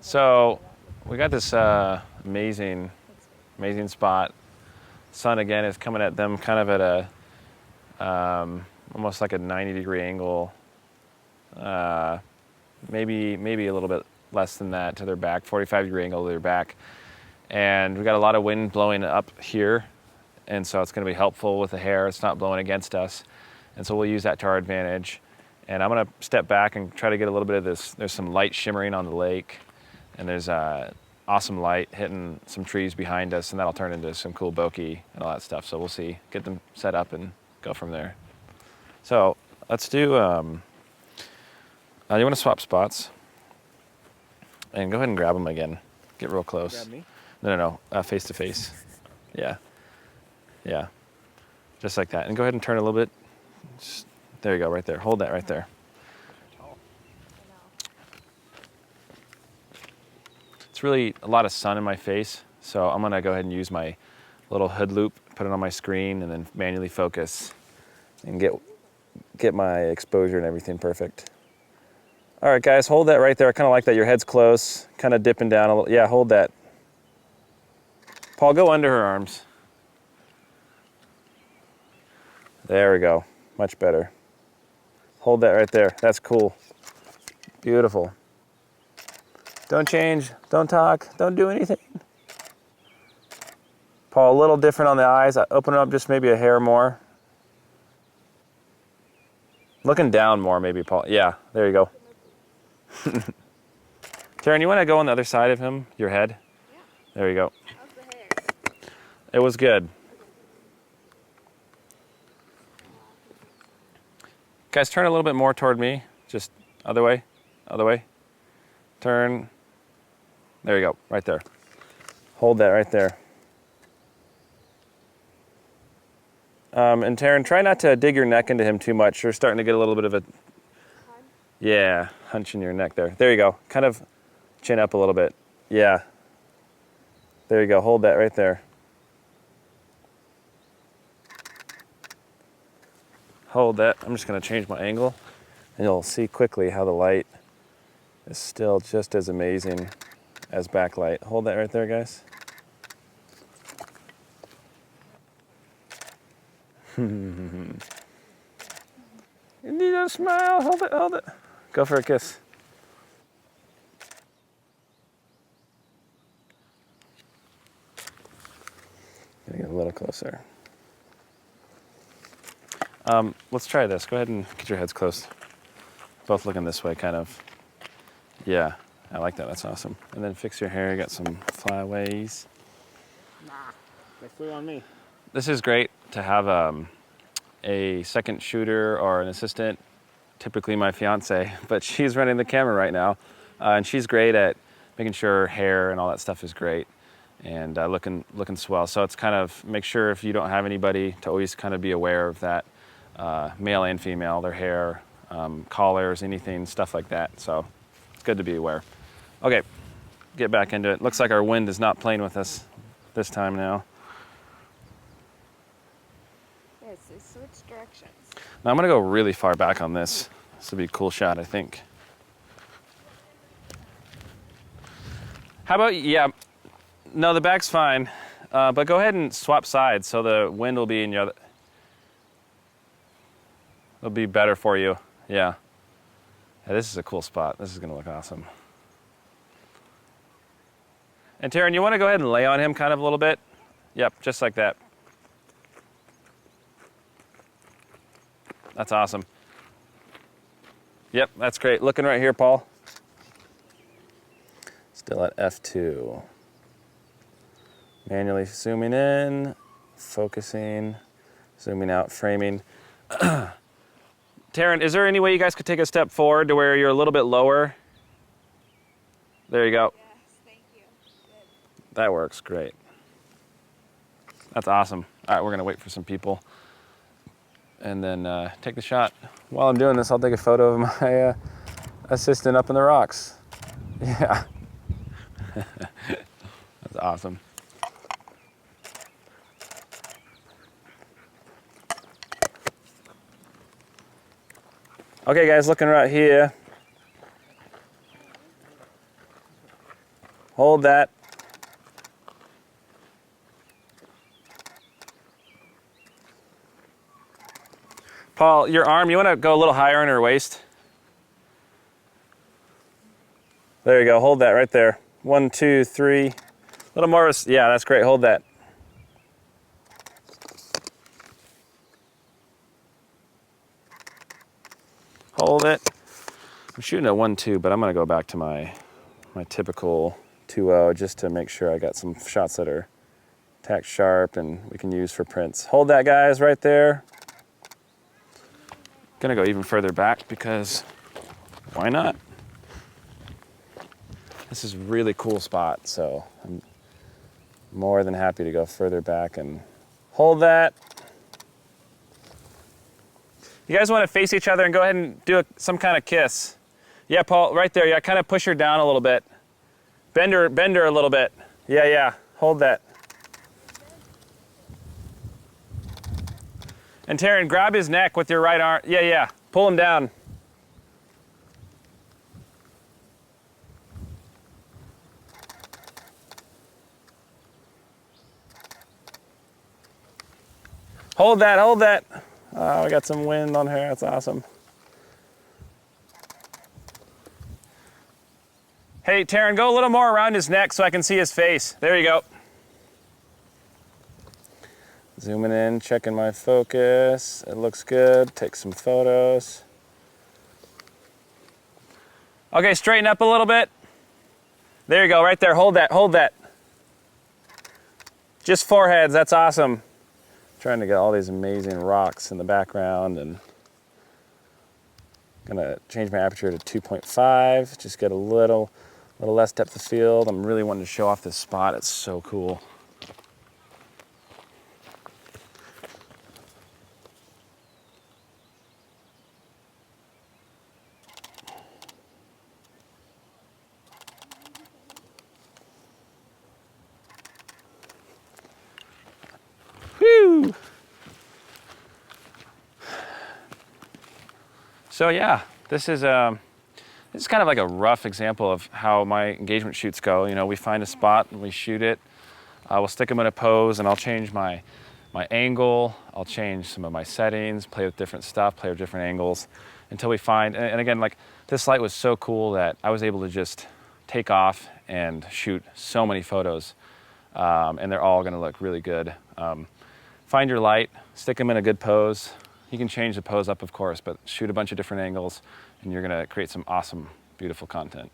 So we got this amazing spot. Sun again is coming at them kind of at a almost like a 90-degree angle. Maybe a little bit less than that to their back, 45-degree angle to their back. And we got a lot of wind blowing up here, and so it's going to be helpful with the hair. It's not blowing against us, and so we'll use that to our advantage. And I'm going to step back and try to get a little bit of this. There's some light shimmering on the lake, and there's awesome light hitting some trees behind us, and that'll turn into some cool bokeh and all that stuff. So we'll see, get them set up and go from there. So let's do, you want to swap spots? And go ahead and grab them again. Get real close. Grab me? No, face to face. Yeah. Just like that. And go ahead and turn a little bit. There you go, right there. Hold that right there. It's really a lot of sun in my face, so I'm gonna go ahead and use my little hood loop, put it on my screen, and then manually focus and get my exposure and everything perfect. All right, guys, hold that right there. I kind of like that. Your head's close, kind of dipping down a little. Yeah, hold that. Paul, go under her arms. There we go. Much better. Hold that right there. That's cool. Beautiful. Don't change. Don't talk. Don't do anything. Paul, a little different on the eyes. I open it up just maybe a hair more. Looking down more, maybe, Paul. Yeah, there you go. Taryn, you want to go on the other side of him? Your head? Yeah. There you go. How's the hair? It was good. Guys, turn a little bit more toward me. Just other way. Turn. There you go, right there. Hold that right there. And Taryn, try not to dig your neck into him too much. You're starting to get a little bit of a, yeah, hunch in your neck there. There you go. Kind of chin up a little bit. Yeah. There you go. Hold that right there. Hold that. I'm just going to change my angle, and you'll see quickly how the light is still just as amazing as backlight. Hold that right there, guys. You need a smile. Hold it. Go for a kiss. Gonna get a little closer. Let's try this. Go ahead and get your heads close. Both looking this way, kind of. Yeah, I like that. That's awesome. And then fix your hair. You got some flyaways. Nah, they flew on me. This is great to have a second shooter or an assistant. Typically my fiance, but she's running the camera right now, and she's great at making sure her hair and all that stuff is great and looking swell. So it's kind of make sure if you don't have anybody to always kind of be aware of that, male and female, their hair, collars, anything, stuff like that. So it's good to be aware. Okay, get back into it. Looks like our wind is not playing with us this time now. Yes, it switched directions. Now I'm gonna go really far back on this. This will be a cool shot, I think. How about, yeah, no, the back's fine, but go ahead and swap sides so the wind will be in your other. It'll be better for you, yeah. Yeah, this is a cool spot. This is gonna look awesome. And Taryn, you wanna go ahead and lay on him kind of a little bit? Yep, just like that. That's awesome. Yep, that's great. Looking right here, Paul. Still at F2. Manually zooming in, focusing, zooming out, framing. Taryn, is there any way you guys could take a step forward to where you're a little bit lower? There you go. Yes, thank you. Good. That works great. That's awesome. All right, we're gonna wait for some people and then take the shot. While I'm doing this, I'll take a photo of my assistant up in the rocks. Yeah. That's awesome. Okay guys, looking right here. Hold that. Paul, your arm, you want to go a little higher on her waist? There you go. Hold that right there. 1, 2, 3. A little more. Yeah, that's great. Hold that. Hold it. I'm shooting at 1, 2, but I'm going to go back to my typical 2.0 just to make sure I got some shots that are tack sharp and we can use for prints. Hold that, guys, right there. Gonna go even further back because why not? This is a really cool spot, so I'm more than happy to go further back and hold that. You guys want to face each other and go ahead and do some kind of kiss. Yeah, Paul, right there. Yeah, kind of push her down a little bit. Bend her a little bit. Yeah. Hold that. And Taryn, grab his neck with your right arm. Yeah. Pull him down. Hold that. Oh, we got some wind on her. That's awesome. Hey, Taryn, go a little more around his neck so I can see his face. There you go. Zooming in, checking my focus. It looks good. Take some photos. Okay, straighten up a little bit. There you go, right there. Hold that. Just foreheads, that's awesome. Trying to get all these amazing rocks in the background, and gonna change my aperture to 2.5. Just get a little less depth of field. I'm really wanting to show off this spot. It's so cool. Whew. So yeah, this is kind of like a rough example of how my engagement shoots go. You know, we find a spot and we shoot it. We'll stick them in a pose, and I'll change my angle. I'll change some of my settings, play with different stuff, play with different angles, until we find. And again, like this light was so cool that I was able to just take off and shoot so many photos, and they're all going to look really good. Find your light, stick them in a good pose. You can change the pose up, of course, but shoot a bunch of different angles, and you're gonna create some awesome, beautiful content.